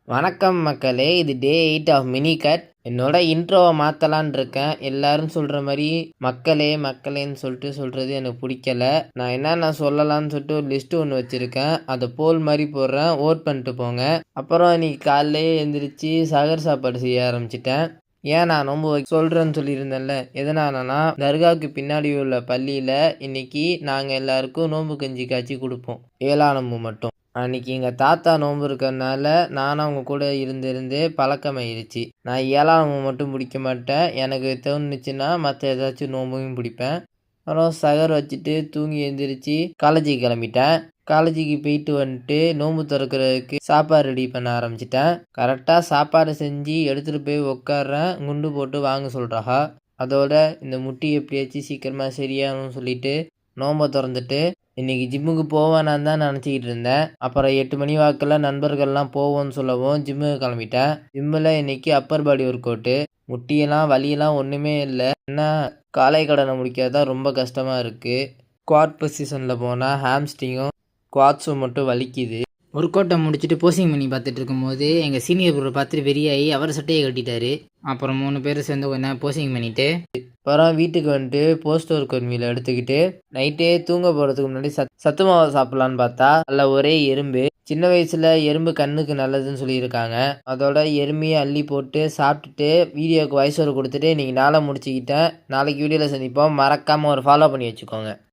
வணக்கம் மக்களே! இது டே 8 ஆஃப் மினி கட். என்னோட இன்ட்ரோவை மாத்தலான்னு இருக்கேன். எல்லாரும் சொல்ற மாரி மக்களே, மக்களேன்னு சொல்றது எனக்கு புடிக்கல. நான் என்னென்ன சொல்லலாம்னு ஒரு லிஸ்ட் ஒண்ணு வச்சிருக்கேன். அத போல் மாரி போடுறேன். ஓட் பண்ணிட்டு போங்க. அப்புறம் இன்னைக்கு காலையிலேயே எந்திரிச்சு சகர் சாப்பாடு செய்ய ஆரம்பிச்சுட்டேன். ஏன் நான் நோன்பு சொல்றேன்னு சொல்லியிருந்தேன்ல. எதனாலனா, தர்காவுக்கு பின்னாடி உள்ள பள்ளியில இன்னைக்கு நாங்க எல்லாருக்கும் நோன்பு கஞ்சி காய்ச்சி குடுப்போம். 7ஆம் நோன்பு மட்டும். அன்னைக்கு எங்க தாத்தா நோன்பு இருக்கறனால நானும் அவங்க கூட இருந்து பழக்கமாயிருச்சு. நான் 7ஆம் நோன்பு மட்டும் பிடிக்க மாட்டேன். எனக்கு தோணுச்சுன்னா மற்ற ஏதாச்சும் நோன்பையும் பிடிப்பேன். அப்புறம் சகர் வச்சுட்டு தூங்கி எழுந்திரிச்சு காலேஜுக்கு கிளம்பிட்டேன். காலேஜுக்கு போயிட்டு வந்துட்டு நோன்பு திறக்கிறதுக்கு சாப்பாடு ரெடி பண்ண ஆரம்பிச்சிட்டேன். கரெக்டாக சாப்பாடு செஞ்சு எடுத்துகிட்டு போய் உட்காடுறேன். குண்டு போட்டு வாங்க சொல்கிறாஹா. அதோட இந்த முட்டி எப்படியாச்சும் சீக்கிரமாக சரியாகணும்னு சொல்லிட்டு நோன்பை திறந்துட்டு இன்னைக்கு ஜிம்முக்கு போவேனான்னு தான் நினச்சிக்கிட்டு இருந்தேன். அப்புறம் 8 மணி வாக்கில் நண்பர்கள்லாம் போவோன்னு சொல்லவும் ஜிம்முக்கு கிளம்பிட்டேன். ஜிம்மில் இன்னைக்கு அப்பர் பாடி ஒர்க் அவுட்டு. முட்டியெல்லாம் வலியெல்லாம் ஒன்றுமே இல்லை. ஏன்னா காலை கடனை முடிக்கிறது தான் ரொம்ப கஷ்டமாக இருக்குது. குவாட் பொசிஷனில் போனால் ஹாம்ஸ்ட்ரிங்கும் குவாட்ஸும் மட்டும் வலிக்குது. ஒர்க் அவுட்டை முடிச்சுட்டு போஸ்டிங் பண்ணி பார்த்துட்டு இருக்கும்போது எங்கள் சீனியர் ப்ரோ பார்த்துட்டு வெறியாகி அவர் சட்டையை கட்டிட்டாரு. அப்புறம் 3 பேர் சேர்ந்து கொஞ்ச நேரம் போஸ்டிங் பண்ணிவிட்டு அப்புறம் வீட்டுக்கு வந்துட்டு போஸ்ட் ஒர்க் அவுட் மீல் எடுத்துக்கிட்டு நைட்டே தூங்க போகிறதுக்கு முன்னாடி சத்து மாவு சாப்பிட்லான்னு பார்த்தா அதில் ஒரே எறும்பு. சின்ன வயசில் எறும்பு கண்ணுக்கு நல்லதுன்னு சொல்லியிருக்காங்க. அதோட எறும்பியை அள்ளி போட்டு சாப்பிட்டுட்டு வீடியோவுக்கு வாய்ஸ் ஓவர் கொடுத்துட்டு இன்றைக்கி நாளை முடிச்சுக்கிட்டேன். நாளைக்கு வீடியோவில் சந்திப்போம். மறக்காமல் ஒரு ஃபாலோ பண்ணி வச்சுக்கோங்க.